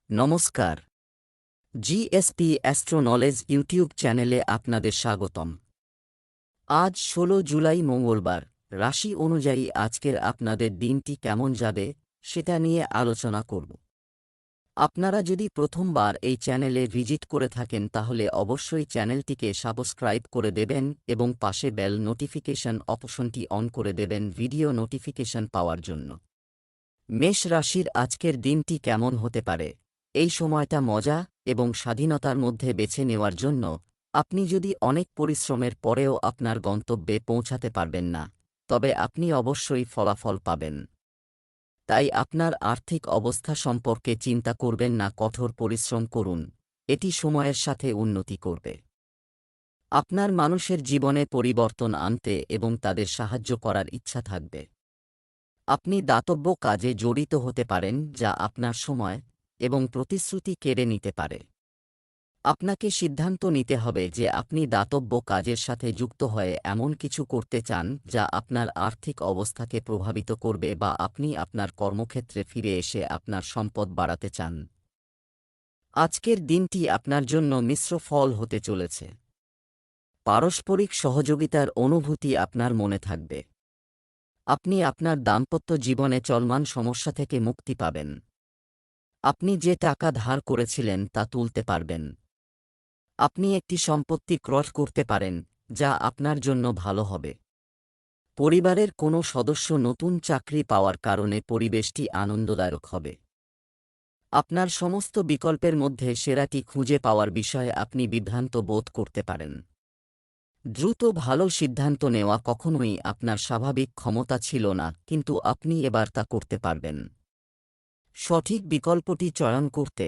নমস্কার। GSP astro knowledge YouTube চ্যানেলে আপনাদের স্বাগতম। আজ ১৬ জুলাই মঙ্গলবার। রাশি অনুযায়ী আজকের আপনাদের দিনটি কেমন যাবে সেটা নিয়ে আলোচনা করব। আপনারা যদি প্রথমবার এই চ্যানেলে ভিজিট করে থাকেন তাহলে অবশ্যই চ্যানেলটিকে সাবস্ক্রাইব করে দেবেন এবং পাশে বেল নোটিফিকেশন অপশনটি অন করে দেবেন ভিডিও নোটিফিকেশন পাওয়ার জন্য। মেষ রাশির আজকের দিনটি কেমন হতে পারে? এই সময়টা মজা এবং স্বাধীনতার মধ্যে বেছে নেওয়ার জন্য। আপনি যদি অনেক পরিশ্রমের পরেও আপনার গন্তব্যে পৌঁছাতে পারবেন না, তবে আপনি অবশ্যই ফলাফল পাবেন। তাই আপনার আর্থিক অবস্থা সম্পর্কে চিন্তা করবেন না, কঠোর পরিশ্রম করুন, এটি সময়ের সাথে উন্নতি করবে। আপনার মানুষের জীবনে পরিবর্তন আনতে এবং তাদের সাহায্য করার ইচ্ছা থাকবে। আপনি দাতব্য কাজে জড়িত হতে পারেন যা আপনার সময় এবং প্রতিশ্রুতি কেড়ে নিতে পারে। আপনাকে সিদ্ধান্ত নিতে হবে যে আপনি দাতব্য কাজের সাথে যুক্ত হয়ে এমন কিছু করতে চান যা আপনার আর্থিক অবস্থাকে প্রভাবিত করবে, বা আপনি আপনার কর্মক্ষেত্রে ফিরে এসে আপনার সম্পদ বাড়াতে চান। আজকের দিনটি আপনার জন্য মিশ্র ফল হতে চলেছে। পারস্পরিক সহযোগিতার অনুভূতি আপনার মনে থাকবে। আপনি আপনার দাম্পত্য জীবনে চলমান সমস্যা থেকে মুক্তি পাবেন। আপনি যে টাকা ধার করেছিলেন তা তুলতে পারবেন। আপনি একটি সম্পত্তি ক্রয় করতে পারেন, যা আপনার জন্য ভালো হবে। পরিবারের কোনো সদস্য নতুন চাকরি পাওয়ার কারণে পরিবেশটি আনন্দদায়ক হবে। আপনার সমস্ত বিকল্পের মধ্যে সেরাটি খুঁজে পাওয়ার বিষয়ে আপনি বিভ্রান্ত বোধ করতে পারেন। দ্রুত ভালো সিদ্ধান্ত নেওয়া কখনোই আপনার স্বাভাবিক ক্ষমতা ছিল না, কিন্তু আপনি এবার তা করতে পারবেন। সঠিক বিকল্পটি চয়ন করতে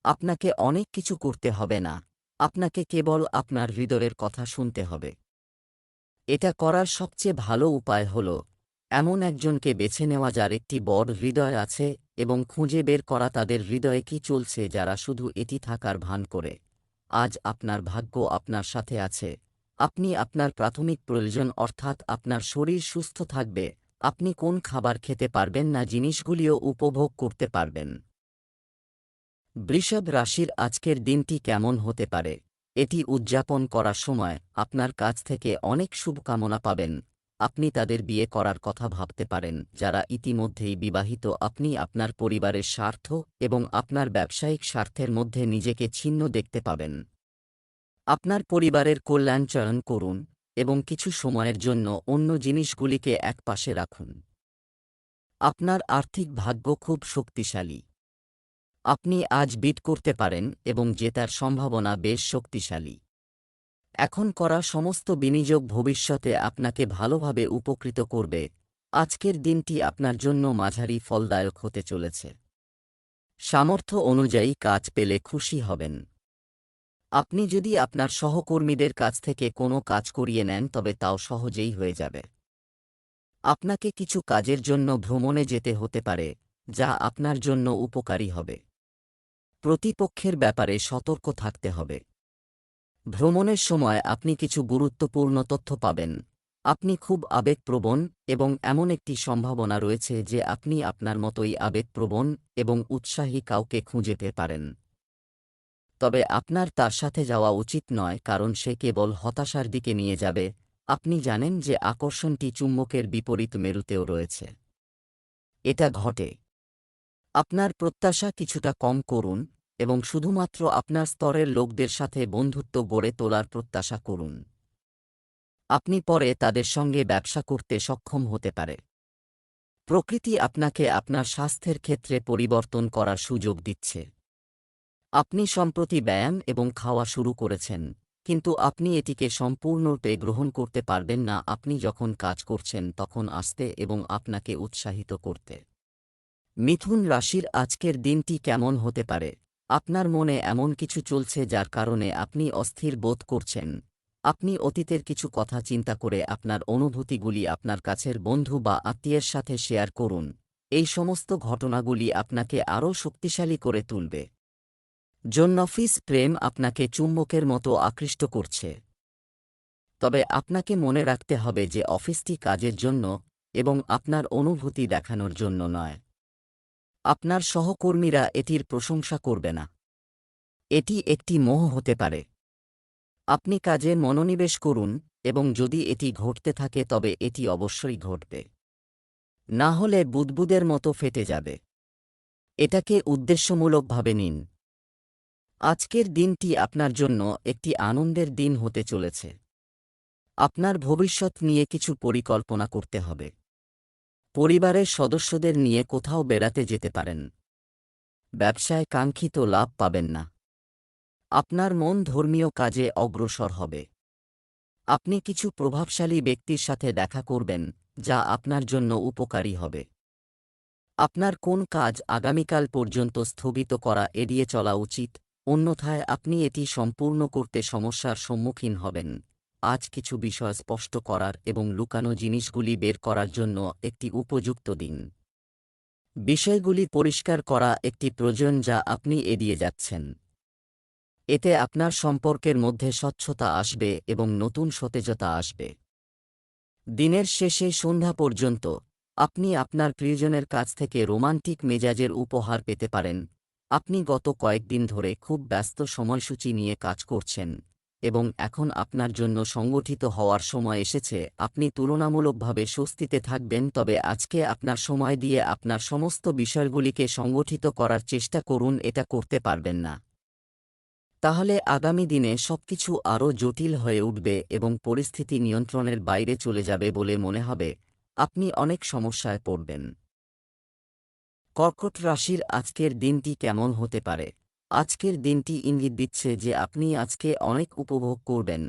আপনাকে অনেক কিছু করতে হবে না, আপনাকে কেবল আপনার হৃদয়ের কথা শুনতে হবে। এটা করার সবচেয়ে ভালো উপায় হল এমন একজনকে বেছে নেওয়া যার একটি বড় হৃদয় আছে, এবং খুঁজে বের করা তাদের হৃদয়ে কি চলছে যারা শুধু এটি থাকার ভান করে। আজ আপনার ভাগ্য আপনার সাথে আছে। আপনি আপনার প্রাথমিক প্রয়োজন অর্থাৎ আপনার শরীর সুস্থ থাকবে, আপনি কোন খাবার খেতে পারবেন না জিনিসগুলিও উপভোগ করতে পারবেন। বৃষভ রাশির আজকের দিনটি কেমন হতে পারে? এটি উদযাপন করার সময় আপনার কাছ থেকে অনেক শুভকামনা পাবেন। আপনি তাদের বিয়ে করার কথা ভাবতে পারেন যারা ইতিমধ্যেই বিবাহিত। আপনি আপনার পরিবারের স্বার্থ এবং আপনার ব্যবসায়িক স্বার্থের মধ্যে নিজেকে ছিন্ন দেখতে পাবেন। আপনার পরিবারের কল্যাণ চয়ন করুন এবং কিছু সময়ের জন্য অন্য জিনিসগুলিকে একপাশে রাখুন। আপনার আর্থিক ভাগ্য খুব শক্তিশালী। আপনি আজ বিট করতে পারেন এবং জেতার সম্ভাবনা বেশ শক্তিশালী। এখন করা সমস্ত বিনিয়োগ ভবিষ্যতে আপনাকে ভালোভাবে উপকৃত করবে। আজকের দিনটি আপনার জন্য মাঝারি ফলদায়ক হতে চলেছে। সামর্থ্য অনুযায়ী কাজ পেলে খুশি হবেন। আপনি যদি আপনার সহকর্মীদের কাছ থেকে কোনো কাজ করিয়ে নেন তবে তাও সহজেই হয়ে যাবে। আপনাকে কিছু কাজের জন্য ভ্রমণে যেতে হতে পারে, যা আপনার জন্য উপকারী হবে। প্রতিপক্ষের ব্যাপারে সতর্ক থাকতে হবে। ভ্রমণের সময় আপনি কিছু গুরুত্বপূর্ণ তথ্য পাবেন। আপনি খুব আবেগপ্রবণ এবং এমন একটি সম্ভাবনা রয়েছে যে আপনি আপনার মতোই আবেগপ্রবণ এবং উৎসাহী কাউকে খুঁজে পেতে পারেন। তবে আপনার তার সাথে যাওয়া উচিত নয়, কারণ সে কেবল হতাশার দিকে নিয়ে যাবে। আপনি জানেন যে আকর্ষণটি চুম্বকের বিপরীত মেরুতেও রয়েছে। এটা ঘটে। আপনার প্রত্যাশা কিছুটা কম করুন এবং শুধুমাত্র আপনার স্তরের লোকদের সাথে বন্ধুত্ব গড়ে তোলার প্রত্যাশা করুন। আপনি পরে তাদের সঙ্গে ব্যবসা করতে সক্ষম হতে পারে। প্রকৃতি আপনাকে আপনার স্বাস্থ্যের ক্ষেত্রে পরিবর্তন করার সুযোগ দিচ্ছে। আপনি সম্প্রতি ব্যায়াম এবং খাওয়া শুরু করেছেন, কিন্তু আপনি এটিকে সম্পূর্ণরূপে গ্রহণ করতে পারবেন না। আপনি যখন কাজ করছেন তখন আসতে এবং আপনাকে উৎসাহিত করতে। মিথুন রাশির আজকের দিনটি কেমন হতে পারে? আপনার মনে এমন কিছু চলছে যার কারণে আপনি অস্থির বোধ করছেন। আপনি অতীতের কিছু কথা চিন্তা করে আপনার অনুভূতিগুলি আপনার কাছের বন্ধু বা আত্মীয়ের সাথে শেয়ার করুন। এই সমস্ত ঘটনাগুলি আপনাকে আরও শক্তিশালী করে তুলবে। অফিস প্রেম আপনাকে চুম্বকের মতো আকৃষ্ট করছে। তবে আপনাকে মনে রাখতে হবে যে অফিসটি কাজের জন্য এবং আপনার অনুভূতি দেখানোর জন্য নয়। আপনার সহকর্মীরা এটির প্রশংসা করবে না। এটি একটি মোহ হতে পারে। আপনি কাজে মনোনিবেশ করুন, এবং যদি এটি ঘটতে থাকে তবে এটি অবশ্যই ঘটবে। না হলে বুদবুদের মতো ফেটে যাবে। এটাকে উদ্দেশ্যমূলকভাবে নিন। আজকের দিনটি আপনার জন্য একটি আনন্দের দিন হতে চলেছে। আপনার ভবিষ্যৎ নিয়ে কিছু পরিকল্পনা করতে হবে। পরিবারের সদস্যদের নিয়ে কোথাও বেড়াতে যেতে পারেন। ব্যবসায় কাঙ্ক্ষিত লাভ পাবেন না। আপনার মন ধর্মীয় কাজে অগ্রসর হবে। আপনি কিছু প্রভাবশালী ব্যক্তির সাথে দেখা করবেন, যা আপনার জন্য উপকারী হবে। আপনার কোন কাজ আগামীকাল পর্যন্ত স্থগিত করা এড়িয়ে চলা উচিত, অন্যথায় আপনি এটি সম্পূর্ণ করতে সমস্যার সম্মুখীন হবেন। আজ কিছু বিষয় স্পষ্ট করার এবং লুকানো জিনিসগুলি বের করার জন্য একটি উপযুক্ত দিন। বিষয়গুলি পরিষ্কার করা একটি প্রয়োজন যা আপনি এড়িয়ে যাচ্ছেন। এতে আপনার সম্পর্কের মধ্যে স্বচ্ছতা আসবে এবং নতুন সতেজতা আসবে। দিনের শেষে সন্ধ্যা পর্যন্ত আপনি আপনার প্রিয়জনের কাছ থেকে রোমান্টিক মেজাজের উপহার পেতে পারেন। আপনি গত কয়েকদিন ধরে খুব ব্যস্ত সময়সূচি নিয়ে কাজ করছেন, এবং এখন আপনার জন্য সংগঠিত হওয়ার সময় এসেছে। আপনি তুলনামূলকভাবে স্বস্তিতে থাকবেন, তবে আজকে আপনার সময় দিয়ে আপনার সমস্ত বিষয়গুলিকে সংগঠিত করার চেষ্টা করুন। এটা করতে পারবেন না, তাহলে আগামী দিনে সবকিছু আরও জটিল হয়ে উঠবে এবং পরিস্থিতি নিয়ন্ত্রণের বাইরে চলে যাবে বলে মনে হবে। আপনি অনেক সমস্যায় পড়বেন। কর্কট রাশির আজকের দিনটি কেমন হতে পারে? আজকের দিনটি ইঙ্গিত দিচ্ছে যে আপনি আজকে অনেক উপভোগ করবেন,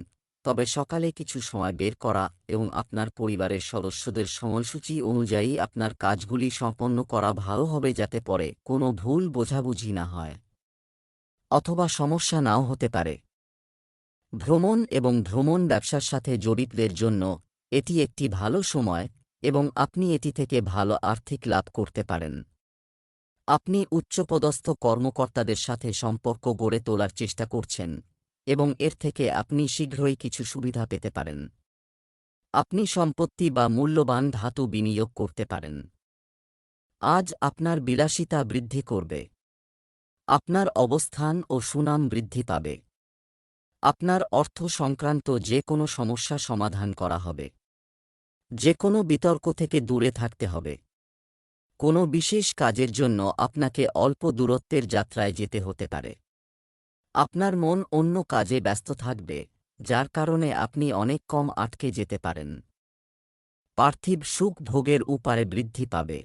তবে সকালে কিছু সময় বের করা এবং আপনার পরিবারের সদস্যদের সময়সূচি অনুযায়ী আপনার কাজগুলি সম্পন্ন করা ভালো হবে, যাতে পরে কোনো ভুল বোঝাবুঝি না হয় অথবা সমস্যা নাও হতে পারে। ভ্রমণ এবং ভ্রমণ ব্যবসার সাথে জড়িতদের জন্য এটি একটি ভালো সময়, এবং আপনি এটি থেকে ভালো আর্থিক লাভ করতে পারেন। আপনি উচ্চপদস্থ কর্মকর্তাদের সাথে সম্পর্ক গড়ে তোলার চেষ্টা করছেন, এবং এর থেকে আপনি শীঘ্রই কিছু সুবিধা পেতে পারেন। আপনি সম্পত্তি বা মূল্যবান ধাতু বিনিয়োগ করতে পারেন। আজ আপনার বিলাসিতা বৃদ্ধি করবে। আপনার অবস্থান ও সুনাম বৃদ্ধি পাবে। আপনার অর্থ সংক্রান্ত যে কোনো সমস্যা সমাধান করা হবে। যে কোনো বিতর্ক থেকে দূরে থাকতে হবে। কোনো বিশেষ কাজের জন্য আপনাকে অল্প দূরত্বের যাত্রায় যেতে হতে পারে। আপনার মন অন্য কাজে ব্যস্ত থাকবে, যার কারণে আপনি অনেক কম আটকে যেতে পারেন। পার্থিব সুখ ভোগের উপায়ে বৃদ্ধি পাবে।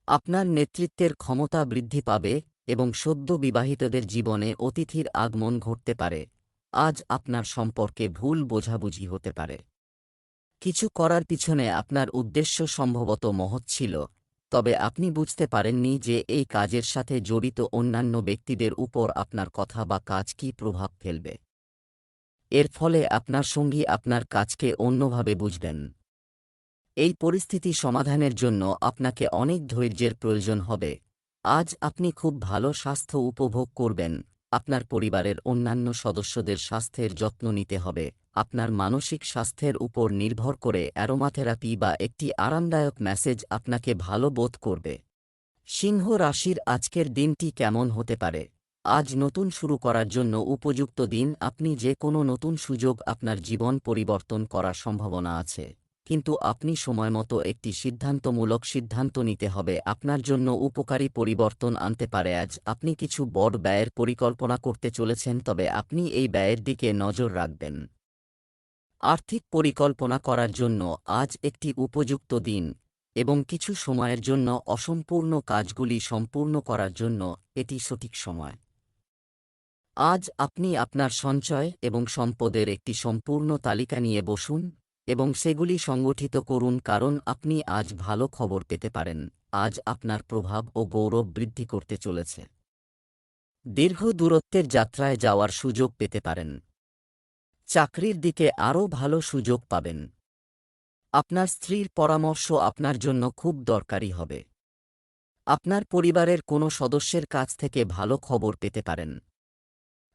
আপনার নেতৃত্বের ক্ষমতা বৃদ্ধি পাবে, এবং সদ্য বিবাহিতদের জীবনে অতিথির আগমন ঘটতে পারে। আজ আপনার সম্পর্কে ভুল বোঝাবুঝি হতে পারে। কিছু করার পিছনে আপনার উদ্দেশ্য সম্ভবত মহৎ ছিল, তবে আপনি বুঝতে পারেননি যে এই কাজের সাথে জড়িত অন্যান্য ব্যক্তিদের উপর আপনার কথা বা কাজ কী প্রভাব ফেলবে। এর ফলে আপনার সঙ্গী আপনার কাজকে অন্যভাবে বুঝবেন। এই পরিস্থিতি সমাধানের জন্য আপনাকে অনেক ধৈর্যের প্রয়োজন হবে। আজ আপনি খুব ভালো স্বাস্থ্য উপভোগ করবেন। আপনার পরিবারের অন্যান্য সদস্যদের স্বাস্থ্যের যত্ন নিতে হবে। আপনার মানসিক স্বাস্থ্যের উপর নির্ভর করে অ্যারোমাথেরাপি বা একটি আরামদায়ক ম্যাসেজ আপনাকে ভালো বোধ করবে। সিংহ রাশির আজকের দিনটি কেমন হতে পারে? আজ নতুন শুরু করার জন্য উপযুক্ত দিন। আপনি যে কোনো নতুন সুযোগ আপনার জীবন পরিবর্তন করার সম্ভাবনা আছে, কিন্তু আপনি সময়মতো একটি সিদ্ধান্তমূলক সিদ্ধান্ত নিতে হবে। আপনার জন্য উপকারী পরিবর্তন আনতে পারে। আজ আপনি কিছু বড় ব্যয়ের পরিকল্পনা করতে চলেছেন, তবে আপনি এই ব্যয়ের দিকে নজর রাখবেন। আর্থিক পরিকল্পনা করার জন্য আজ একটি উপযুক্ত দিন, এবং কিছু সময়ের জন্য অসম্পূর্ণ কাজগুলি সম্পূর্ণ করার জন্য এটি সঠিক সময়। আজ আপনি আপনার সঞ্চয় এবং সম্পদের একটি সম্পূর্ণ তালিকা নিয়ে বসুন এবং সেগুলি সংগঠিত করুন, কারণ আপনি আজ ভালো খবর পেতে পারেন। আজ আপনার প্রভাব ও গৌরব বৃদ্ধি করতে চলেছে। দীর্ঘ দূরত্বের যাত্রায় যাওয়ার সুযোগ পেতে পারেন। চাকরির দিকে আরও ভালো সুযোগ পাবেন। আপনার স্ত্রীর পরামর্শ আপনার জন্য খুব দরকারি হবে। আপনার পরিবারের কোনো সদস্যের কাছ থেকে ভালো খবর পেতে পারেন।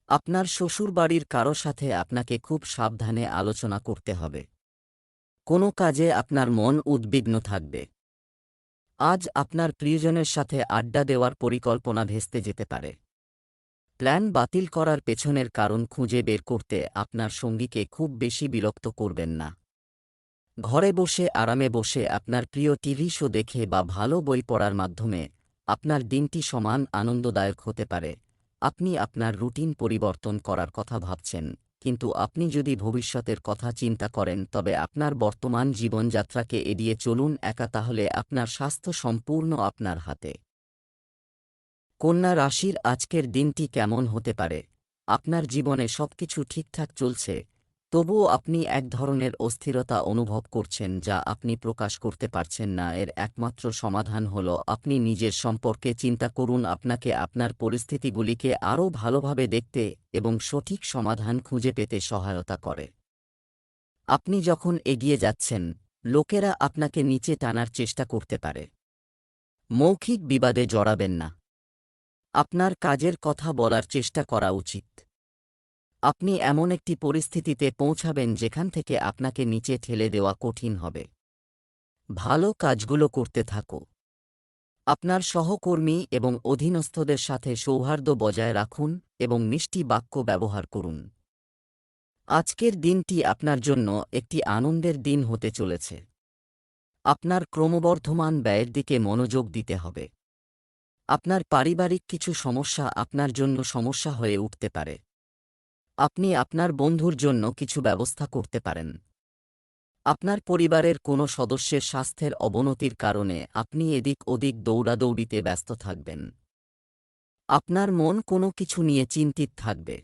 আপনার শ্বশুরবাড়ির কারো সাথে আপনাকে খুব সাবধানে আলোচনা করতে হবে। কোনো কাজে আপনার মন উদ্বিগ্ন থাকবে। আজ আপনার প্রিয়জনের সাথে আড্ডা দেওয়ার পরিকল্পনা ভেস্তে যেতে পারে। প্ল্যান বাতিল করার পেছনের কারণ খুঁজে বের করতে আপনার সঙ্গীকে খুব বেশি বিরক্ত করবেন না। ঘরে বসে আরামে বসে আপনার প্রিয় টিভি শো দেখে বা ভালো বই পড়ার মাধ্যমে আপনার দিনটি সমান আনন্দদায়ক হতে পারে। আপনি আপনার রুটিন পরিবর্তন করার কথা ভাবছেন, কিন্তু আপনি যদি ভবিষ্যতের কথা চিন্তা করেন তবে আপনার বর্তমান জীবনযাত্রাকে এড়িয়ে চলুন একা, তাহলে আপনার স্বাস্থ্য সম্পূর্ণ আপনার হাতে। কন্যা রাশির আজকের দিনটি কেমন হতে পারে? আপনার জীবনে সবকিছু ঠিকঠাক চলছে, তবুও আপনি এক ধরনের অস্থিরতা অনুভব করছেন যা আপনি প্রকাশ করতে পারছেন না। এর একমাত্র সমাধান হল আপনি নিজের সম্পর্কে চিন্তা করুন। আপনাকে আপনার পরিস্থিতিগুলিকে আরও ভালোভাবে দেখতে এবং সঠিক সমাধান খুঁজে পেতে সহায়তা করে। আপনি যখন এগিয়ে যাচ্ছেন, লোকেরা আপনাকে নিচে টানার চেষ্টা করতে পারে। মৌখিক বিবাদে জড়াবেন না। আপনার কাজের কথা বলার চেষ্টা করা উচিত। আপনি এমন একটি পরিস্থিতিতে পৌঁছাবেন যেখান থেকে আপনাকে নিচে ঠেলে দেওয়া কঠিন হবে। ভালো কাজগুলো করতে থাকো। আপনার সহকর্মী এবং অধীনস্থদের সাথে সৌহার্দ্য বজায় রাখুন এবং মিষ্টি বাক্য ব্যবহার করুন। আজকের দিনটি আপনার জন্য একটি আনন্দের দিন হতে চলেছে। আপনার ক্রমবর্ধমান ব্যয়ের দিকে মনোযোগ দিতে হবে। আপনার পারিবারিক কিছু সমস্যা আপনার জন্য সমস্যা হয়ে উঠতে পারে। আপনি আপনার বন্ধুর জন্য কিছু ব্যবস্থা করতে পারেন। আপনার পরিবারের কোনো সদস্যের স্বাস্থ্যের অবনতির কারণে আপনি এদিক ওদিক দৌড়াদৌড়িতে ব্যস্ত থাকবেন। আপনার মন কোনো কিছু নিয়ে চিন্তিত থাকবে।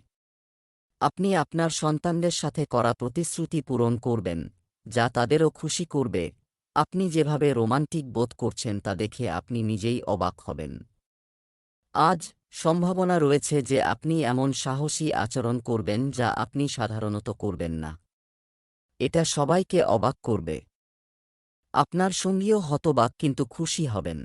আপনি আপনার সন্তানদের সাথে করা প্রতিশ্রুতি পূরণ করবেন, যা তাদেরও খুশি করবে। আপনি যেভাবে রোমান্টিক বোধ করছেন তা দেখে আপনি নিজেই অবাক হবেন। আজ সম্ভাবনা রয়েছে যে আপনি এমন সাহসী আচরণ করবেন যা আপনি সাধারণত করবেন না। এটা সবাইকে অবাক করবে। আপনার সঙ্গীও হতবাক কিন্তু খুশি হবেন।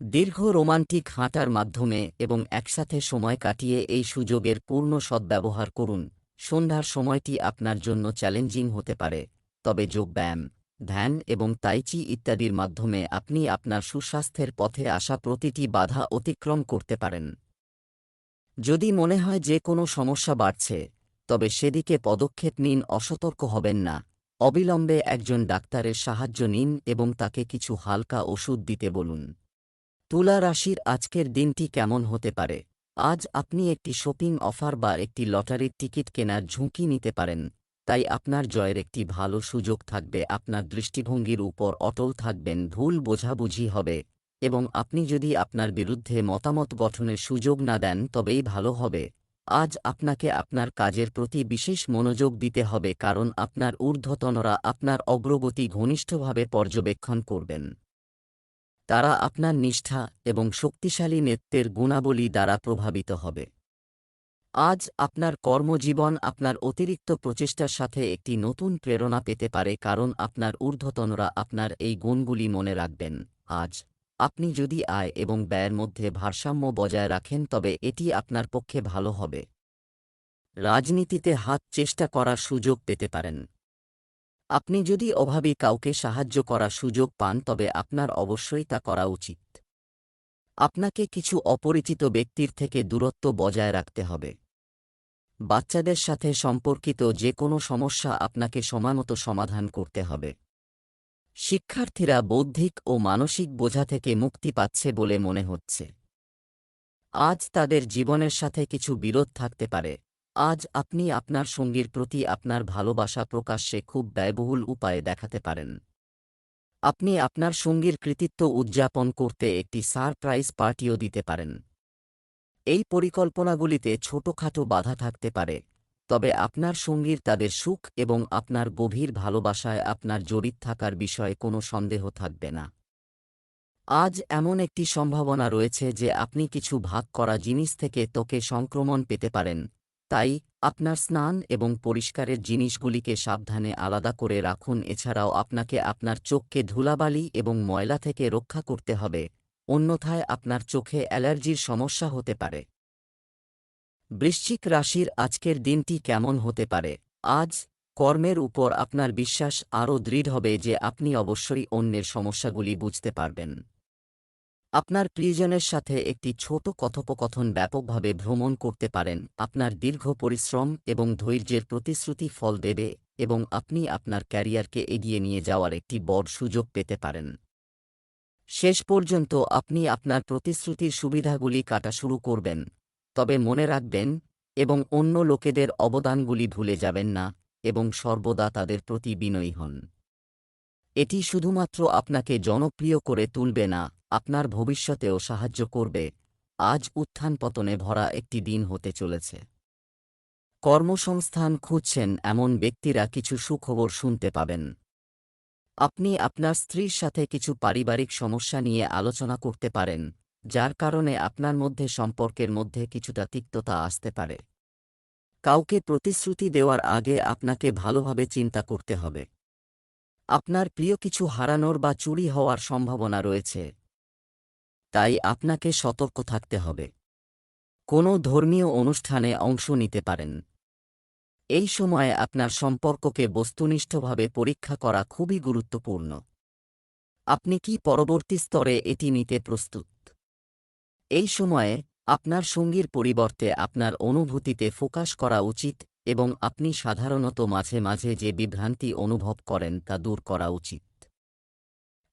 দীর্ঘ রোমান্টিক হাঁটার মাধ্যমে এবং একসাথে সময় কাটিয়ে এই সুযোগের পূর্ণ সদ্ব্যবহার করুন। সন্ধ্যার সময়টি আপনার জন্য চ্যালেঞ্জিং হতে পারে, তবে যোগব্যায়াম, ধ্যান এবং তাইচি ইত্যাদির মাধ্যমে আপনি আপনার সুস্বাস্থ্যের পথে আসা প্রতিটি বাধা অতিক্রম করতে পারেন। যদি মনে হয় যে কোনো সমস্যা বাড়ছে, তবে সেদিকে পদক্ষেপ নিন, অসতর্ক হবেন না। অবিলম্বে একজন ডাক্তারের সাহায্য নিন এবং তাকে কিছু হালকা ওষুধ দিতে বলুন। তুলা রাশির আজকের দিনটি কেমন হতে পারে? আজ আপনি একটি শপিং অফার বা একটি লটারির টিকিট কেনার ঝুঁকি নিতে পারেন, তাই আপনার জয়ের একটি ভালো সুযোগ থাকবে। আপনার দৃষ্টিভঙ্গির উপর অটল থাকবেন, ভুল বোঝাবুঝি হবে, এবং আপনি যদি আপনার বিরুদ্ধে মতামত গঠনের সুযোগ না দেন তবেই ভালো হবে। আজ আপনাকে আপনার কাজের প্রতি বিশেষ মনোযোগ দিতে হবে, কারণ আপনার ঊর্ধ্বতনরা আপনার অগ্রগতি ঘনিষ্ঠভাবে পর্যবেক্ষণ করবেন। তারা আপনার নিষ্ঠা এবং শক্তিশালী নেতৃত্বের গুণাবলী দ্বারা প্রভাবিত হবে। আজ আপনার কর্মজীবন আপনার অতিরিক্ত প্রচেষ্টার সাথে একটি নতুন প্রেরণা পেতে পারে, কারণ আপনার ঊর্ধ্বতনরা আপনার এই গুণগুলি মনে রাখবেন। আজ আপনি যদি আয় এবং ব্যয়ের মধ্যে ভারসাম্য বজায় রাখেন তবে এটি আপনার পক্ষে ভালো হবে। রাজনীতিতে হাত চেষ্টা করার সুযোগ পেতে পারেন। আপনি যদি অভাবী কাউকে সাহায্য করার সুযোগ পান তবে আপনার অবশ্যই তা করা উচিত। আপনাকে কিছু অপরিচিত ব্যক্তির থেকে দূরত্ব বজায় রাখতে হবে। বাচ্চাদের সাথে সম্পর্কিত যে কোনো সমস্যা আপনাকে সময়মতো সমাধান করতে হবে। শিক্ষার্থীরা বৌদ্ধিক ও মানসিক বোঝা থেকে মুক্তি পাচ্ছে বলে মনে হচ্ছে। আজ তাদের জীবনের সাথে কিছু বিরোধ থাকতে পারে। আজ আপনি আপনার সঙ্গীর প্রতি আপনার ভালোবাসা প্রকাশ্যে খুব ব্যয়বহুল উপায়ে দেখাতে পারেন। আপনি আপনার সঙ্গীর কৃতিত্ব উদযাপন করতে একটি সারপ্রাইজ পার্টিও দিতে পারেন। এই পরিকল্পনাগুলিতে ছোটখাটো বাধা থাকতে পারে, তবে আপনার সঙ্গীর তাদের সুখ এবং আপনার গভীর ভালোবাসায় আপনার জড়িত থাকার বিষয়ে কোনো সন্দেহ থাকবে না। আজ এমন একটি সম্ভাবনা রয়েছে যে আপনি কিছু ভাগ করা জিনিস থেকে ত্বকে সংক্রমণ পেতে পারেন, তাই আপনার স্নান এবং পরিষ্কারের জিনিসগুলিকে সাবধানে আলাদা করে রাখুন। এছাড়াও আপনাকে আপনার চোখকে ধুলাবালি এবং ময়লা থেকে রক্ষা করতে হবে, অন্যথায় আপনার চোখে অ্যালার্জির সমস্যা হতে পারে। বৃশ্চিক রাশির আজকের দিনটি কেমন হতে পারে? আজ কর্মের উপর আপনার বিশ্বাস আরও দৃঢ় হবে যে আপনি অবশ্যই অন্যের সমস্যাগুলি বুঝতে পারবেন। আপনার প্রিয়জনের সাথে একটি ছোট কথোপকথন ব্যাপকভাবে ভ্রমণ করতে পারেন, আপনার দীর্ঘ পরিশ্রম এবং ধৈর্যের প্রতিশ্রুতি ফল দেবে এবং আপনি আপনার ক্যারিয়ারকে এগিয়ে নিয়ে যাওয়ার একটি বড় সুযোগ পেতে পারেন। শেষ পর্যন্ত আপনি আপনার প্রতিশ্রুতির সুবিধাগুলি কাটা শুরু করবেন, তবে মনে রাখবেন এবং অন্য লোকেদের অবদানগুলি ভুলে যাবেন না এবং সর্বদা তাদের প্রতি বিনয়ী হন। এটি শুধুমাত্র আপনাকে জনপ্রিয় করে তুলবে না, আপনার ভবিষ্যতেও সাহায্য করবে। আজ উত্থান পতনে ভরা একটি দিন হতে চলেছে। কর্মসংস্থান খুঁজছেন এমন ব্যক্তিরা কিছু সুখবর শুনতে পাবেন। আপনি আপনার স্ত্রীর সাথে কিছু পারিবারিক সমস্যা নিয়ে আলোচনা করতে পারেন, যার কারণে আপনার মধ্যে সম্পর্কের মধ্যে কিছুটা তিক্ততা আসতে পারে। কাউকে প্রতিশ্রুতি দেওয়ার আগে আপনাকে ভালোভাবে চিন্তা করতে হবে। আপনার প্রিয় কিছু হারানোর বা চুরি হওয়ার সম্ভাবনা রয়েছে, তাই আপনাকে সতর্ক থাকতে হবে। কোনো ধর্মীয় অনুষ্ঠানে অংশ নিতে পারেন। এই সময়ে আপনার সম্পর্ককে বস্তুনিষ্ঠভাবে পরীক্ষা করা খুবই গুরুত্বপূর্ণ। আপনি কি পরবর্তী স্তরে এটি নিতে প্রস্তুত? এই সময়ে আপনার সঙ্গীর পরিবর্তে আপনার অনুভূতিতে ফোকাস করা উচিত এবং আপনি সাধারণত মাঝে মাঝে যে বিভ্রান্তি অনুভব করেন তা দূর করা উচিত।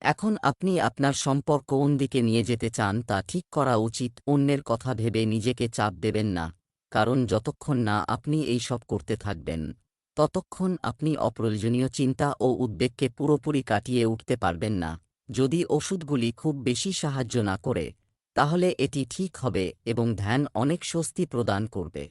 এখন আপনি আপনার সম্পর্ক কোন দিকে নিয়ে যেতে চান তা ঠিক করা উচিত। অন্যের কথা ভেবে নিজেকে চাপ দেবেন না, কারণ যতক্ষণ না আপনি এই সব করতে থাকবেন, ততক্ষণ আপনি অপ্রয়োজনীয় চিন্তা ও উদ্বেগকে পুরোপুরি কাটিয়ে উঠতে পারবেন না। যদি ওষুধগুলি খুব বেশি সাহায্য না করে, তাহলে এটি ঠিক হবে এবং ধ্যান অনেক স্বস্তি প্রদান করবে।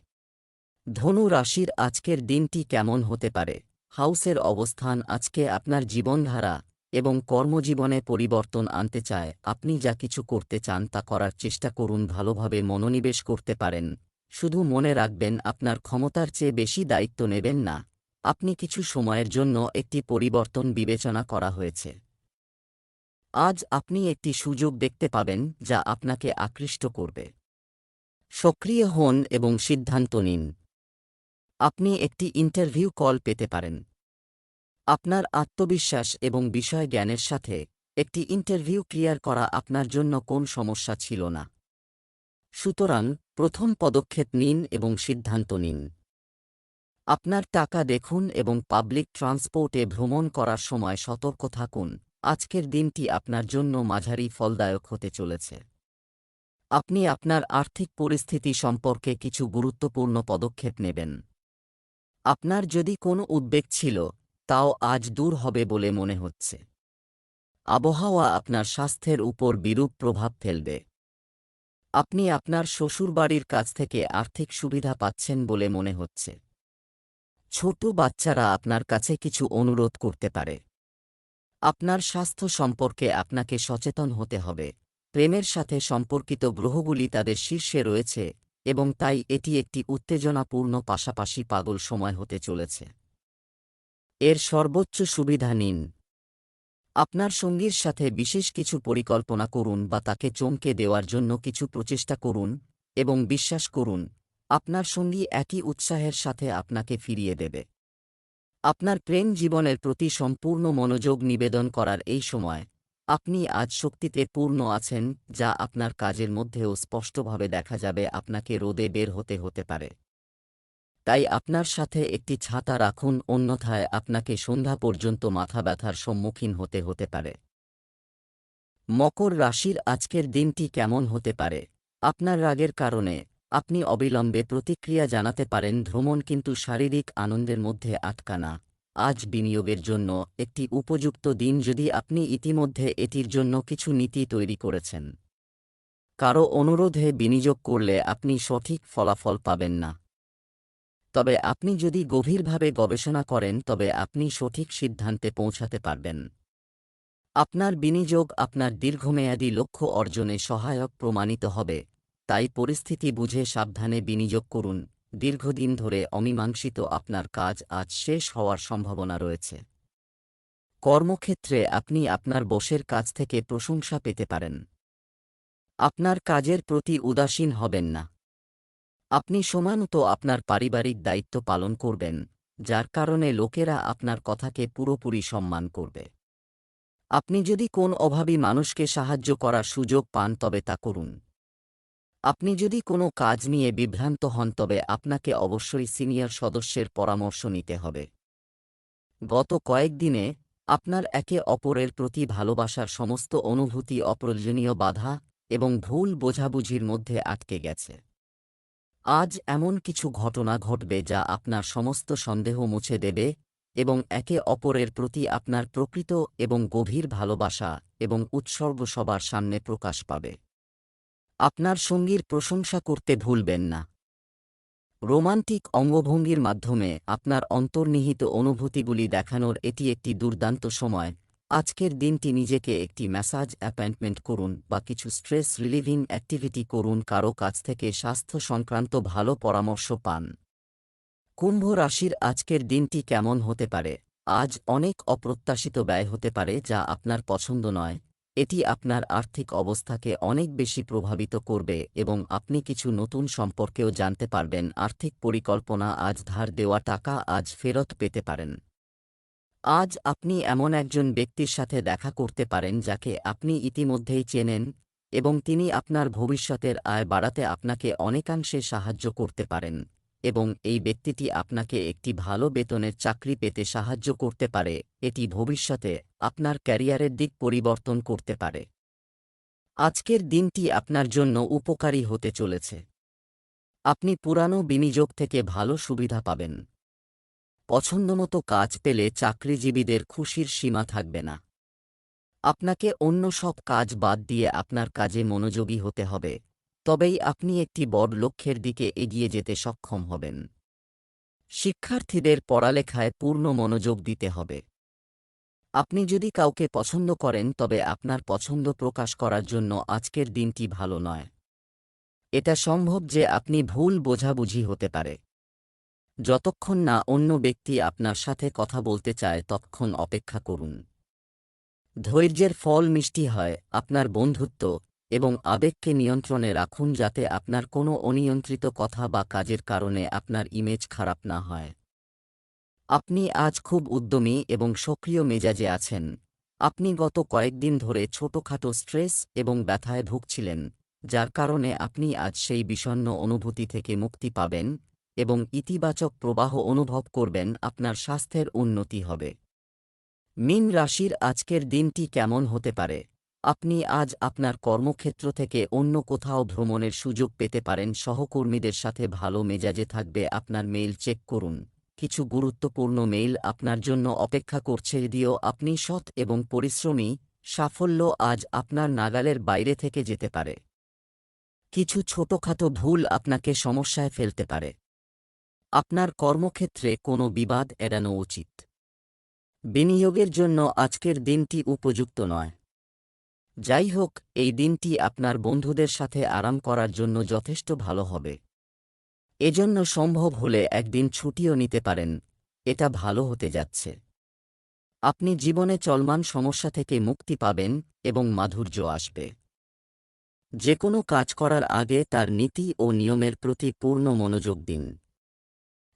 ধনু রাশির আজকের দিনটি কেমন হতে পারে? হাউসের অবস্থান আজকে আপনার জীবনধারা এবং কর্মজীবনে পরিবর্তন আনতে চায়। আপনি যা কিছু করতে চান তা করার চেষ্টা করুন, ভালোভাবে মনোনিবেশ করতে পারেন। শুধু মনে রাখবেন, আপনার ক্ষমতার চেয়ে বেশি দায়িত্ব নেবেন না। আপনি কিছু সময়ের জন্য একটি পরিবর্তন বিবেচনা করা হয়েছে। আজ আপনি একটি সুযোগ দেখতে পাবেন যা আপনাকে আকৃষ্ট করবে। সক্রিয় হন এবং সিদ্ধান্ত নিন। আপনি একটি ইন্টারভিউ কল পেতে পারেন। আপনার আত্মবিশ্বাস এবং বিষয় জ্ঞানের সাথে একটি ইন্টারভিউ ক্লিয়ার করা আপনার জন্য কোন সমস্যা ছিল না। সুতরাং প্রথম পদক্ষেপ নিন এবং সিদ্ধান্ত নিন। আপনার টাকা দেখুন এবং পাবলিক ট্রান্সপোর্টে ভ্রমণ করার সময় সতর্ক থাকুন। আজকের দিনটি আপনার জন্য মাঝারি ফলদায়ক হতে চলেছে। আপনি আপনার আর্থিক পরিস্থিতি সম্পর্কে কিছু গুরুত্বপূর্ণ পদক্ষেপ নেবেন। আপনার যদি কোনো উদ্বেগ ছিল, তাও আজ দূর হবে বলে মনে হচ্ছে। আবহাওয়া আপনার স্বাস্থ্যের উপর বিরূপ প্রভাব ফেলবে। আপনি আপনার শ্বশুরবাড়ির কাছ থেকে আর্থিক সুবিধা পাচ্ছেন বলে মনে হচ্ছে। ছোট বাচ্চারা আপনার কাছে কিছু অনুরোধ করতে পারে। আপনার স্বাস্থ্য সম্পর্কে আপনাকে সচেতন হতে হবে। প্রেমের সাথে সম্পর্কিত গ্রহগুলি তাদের শীর্ষে রয়েছে এবং তাই এটি একটি উত্তেজনাপূর্ণ পাশাপাশি পাগল সময় হতে চলেছে। এর সর্বোচ্চ সুবিধা নিন। আপনার সঙ্গীর সাথে বিশেষ কিছু পরিকল্পনা করুন বা তাকে চমকে দেওয়ার জন্য কিছু প্রচেষ্টা করুন এবং বিশ্বাস করুন, আপনার সঙ্গী একই উৎসাহের সাথে আপনাকে ফিরিয়ে দেবে। আপনার প্রেম জীবনের প্রতি সম্পূর্ণ মনোযোগ নিবেদন করার এই সময় আপনি আজ শক্তিতে পূর্ণ আছেন, যা আপনার কাজের মধ্যেও স্পষ্টভাবে দেখা যাবে। আপনাকে রোদে বের হতে পারে, তাই আপনার সাথে একটি ছাতা রাখুন, অন্যথায় আপনাকে সন্ধ্যা পর্যন্ত মাথা ব্যথার সম্মুখীন হতে পারে। মকর রাশির আজকের দিনটি কেমন হতে পারে? আপনার রাগের কারণে আপনি অবিলম্বে প্রতিক্রিয়া জানাতে পারেন। ভ্রমণ কিন্তু শারীরিক আনন্দের মধ্যে আটকা না। আজ বিনিয়োগের জন্য একটি উপযুক্ত দিন যদি আপনি ইতিমধ্যে এটির জন্য কিছু নীতি তৈরি করেছেন। কারো অনুরোধে বিনিয়োগ করলে আপনি সঠিক ফলাফল পাবেন না, তবে আপনি যদি গভীরভাবে গবেষণা করেন তবে আপনি সঠিক সিদ্ধান্তে পৌঁছাতে পারবেন। আপনার বিনিয়োগ আপনার দীর্ঘমেয়াদী লক্ষ্য অর্জনে সহায়ক প্রমাণিত হবে, তাই পরিস্থিতি বুঝে সাবধানে বিনিয়োগ করুন। দীর্ঘদিন ধরে অমীমাংসিত আপনার কাজ আজ শেষ হওয়ার সম্ভাবনা রয়েছে। কর্মক্ষেত্রে আপনি আপনার বসের কাছ থেকে প্রশংসা পেতে পারেন। আপনার কাজের প্রতি উদাসীন হবেন না। আপনি সময়মতো আপনার পারিবারিক দায়িত্ব পালন করবেন যার কারণে লোকেরা আপনার কথাকে পুরোপুরি সম্মান করবে। আপনি যদি কোন অভাবী মানুষকে সাহায্য করার সুযোগ পান তবে তা করুন। আপনি যদি কোনো কাজ নিয়ে বিভ্রান্ত হন তবে আপনাকে অবশ্যই সিনিয়র সদস্যের পরামর্শ নিতে হবে। গত কয়েকদিনে আপনার একে অপরের প্রতি ভালোবাসার সমস্ত অনুভূতি অপ্রয়োজনীয় বাধা এবং ভুল বোঝাবুঝির মধ্যে আটকে গেছে। আজ এমন কিছু ঘটনা ঘটবে যা আপনার সমস্ত সন্দেহ মুছে দেবে এবং একে অপরের প্রতি আপনার প্রকৃত এবং গভীর ভালোবাসা এবং উৎসর্গ সবার সামনে প্রকাশ পাবে। আপনার সঙ্গীর প্রশংসা করতে ভুলবেন না। রোমান্টিক অঙ্গভঙ্গির মাধ্যমে আপনার অন্তর্নিহিত অনুভূতিগুলি দেখানোর এটি একটি দুর্দান্ত সময়। আজকের দিনটি নিজেকে একটি ম্যাসাজ অ্যাপয়েন্টমেন্ট করুন বা কিছু স্ট্রেস রিলিভিং অ্যাক্টিভিটি করুন, কারো কাছ থেকে স্বাস্থ্য সংক্রান্ত ভালো পরামর্শ পান। কুম্ভ রাশির আজকের দিনটি কেমন হতে পারে? আজ অনেক অপ্রত্যাশিত ব্যয় হতে পারে যা আপনার পছন্দ নয়। এটি আপনার আর্থিক অবস্থাকে অনেক বেশি প্রভাবিত করবে এবং আপনি কিছু নতুন সম্পর্কেও জানতে পারবেন। আর্থিক পরিকল্পনা, আজ ধার দেওয়া টাকা আজ ফেরত পেতে পারেন। আজ আপনি এমন একজন ব্যক্তির সাথে দেখা করতে পারেন যাকে আপনি ইতিমধ্যেই চেনেন এবং তিনি আপনার ভবিষ্যতের আয় বাড়াতে আপনাকে অনেকাংশে সাহায্য করতে পারেন এবং এই ব্যক্তিটি আপনাকে একটি ভালো বেতনের চাকরি পেতে সাহায্য করতে পারে। এটি ভবিষ্যতে আপনার ক্যারিয়ারের দিক পরিবর্তন করতে পারে। আজকের দিনটি আপনার জন্য উপকারী হতে চলেছে। আপনি পুরানো বিনিয়োগ থেকে ভালো সুবিধা পাবেন। পছন্দমতো কাজ পেলে চাকরিজীবীদের খুশির সীমা থাকবে না। আপনাকে অন্য সব কাজ বাদ দিয়ে আপনার কাজে মনোযোগী হতে হবে, তবেই আপনি একটি বড় লক্ষ্যের দিকে এগিয়ে যেতে সক্ষম হবেন। শিক্ষার্থীদের পড়ালেখায় পূর্ণ মনোযোগ দিতে হবে। আপনি যদি কাউকে পছন্দ করেন তবে আপনার পছন্দ প্রকাশ করার জন্য আজকের দিনটি ভালো নয়। এটা সম্ভব যে আপনি ভুল বোঝাবুঝি হতে পারে। যতক্ষণ না অন্য ব্যক্তি আপনার সাথে কথা বলতে চায় ততক্ষণ অপেক্ষা করুন। ধৈর্যের ফল মিষ্টি হয়। আপনার বন্ধুত্ব এবং আবেগকে নিয়ন্ত্রণে রাখুন যাতে আপনার কোনো অনিয়ন্ত্রিত কথা বা কাজের কারণে আপনার ইমেজ খারাপ না হয়। আপনি আজ খুব উদ্যমী এবং সক্রিয় মেজাজে আছেন। আপনি গত কয়েকদিন ধরে ছোটখাটো স্ট্রেস এবং ব্যথায় ভুগছিলেন, যার কারণে আপনি আজ সেই বিষণ্ণ অনুভূতি থেকে মুক্তি পাবেন এবং ইতিবাচক প্রবাহ অনুভব করবেন। আপনার স্বাস্থ্যের উন্নতি হবে। মীন রাশির আজকের দিনটি কেমন হতে পারে? আপনি আজ আপনার কর্মক্ষেত্র থেকে অন্য কোথাও ভ্রমণের সুযোগ পেতে পারেন। সহকর্মীদের সাথে ভালো মেজাজে থাকবে। আপনার মেইল চেক করুন। কিছু গুরুত্বপূর্ণ মেইল আপনার জন্য অপেক্ষা করছে। যদিও আপনি সৎ এবং পরিশ্রমী, সাফল্য আজ আপনার নাগালের বাইরে থেকে যেতে পারে। কিছু ছোটখাটো ভুল আপনাকে সমস্যায় ফেলতে পারে। আপনার কর্মক্ষেত্রে কোনো বিবাদ এড়ানো উচিত। বিনিয়োগের জন্য আজকের দিনটি উপযুক্ত নয়। যাই হোক, এই দিনটি আপনার বন্ধুদের সাথে আরাম করার জন্য যথেষ্ট ভালো হবে। এজন্য সম্ভব হলে একদিন ছুটিও নিতে পারেন। এটা ভালো হতে যাচ্ছে। আপনি জীবনে চলমান সমস্যা থেকে মুক্তি পাবেন এবং মাধুর্য আসবে। যে কোনো কাজ করার আগে তার নীতি ও নিয়মের প্রতি পূর্ণ মনোযোগ দিন।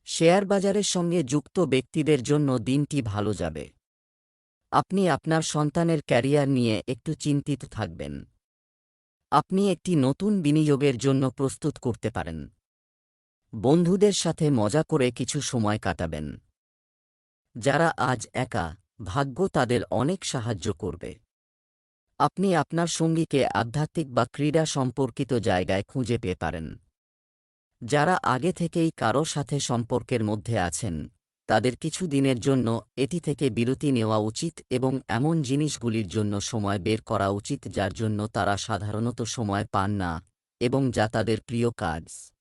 শেয়ার বাজারের সঙ্গে যুক্ত ব্যক্তিদের জন্য দিনটি ভালো যাবে। আপনি আপনার সন্তানের ক্যারিয়ার নিয়ে একটু চিন্তিত থাকবেন। আপনি একটি নতুন বিনিয়োগের জন্য প্রস্তুত করতে পারেন। বন্ধুদের সাথে মজা করে কিছু সময় কাটাবেন। যারা আজ একা, ভাগ্য তাদের অনেক সাহায্য করবে। আপনি আপনার সঙ্গীকে আধ্যাত্মিক বা ক্রীড়া সম্পর্কিত জায়গায় খুঁজে পেতে পারেন। যারা আগে থেকেই কারো সাথে সম্পর্কের মধ্যে আছেন, তাদের কিছু দিনের জন্য এটি থেকে বিরতি নেওয়া উচিত এবং এমন জিনিসগুলির জন্য সময় বের করা উচিত যার জন্য তারা সাধারণত সময় পান না এবং যা তাদের প্রিয় কাজ।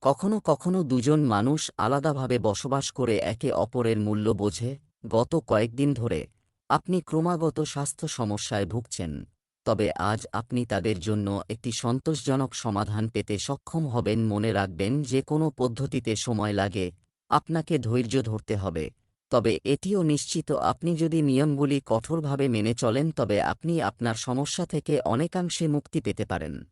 কখনো কখনো দুজন মানুষ আলাদাভাবে বসবাস করে একে অপরের মূল্য বোঝে। গত কয়েকদিন ধরে আপনি ক্রমাগত স্বাস্থ্য সমস্যায় ভুগছেন, তবে আজ আপনি তাদের জন্য একটি সন্তোষজনক সমাধান পেতে সক্ষম হবেন। মনে রাখবেন, যে কোনো পদ্ধতিতে সময় লাগে। আপনাকে ধৈর্য ধরতে হবে, তবে এটিও নিশ্চিত আপনি যদি নিয়মগুলি কঠোরভাবে মেনে চলেন তবে আপনি আপনার সমস্যা থেকে অনেকাংশে মুক্তি পেতে পারেন।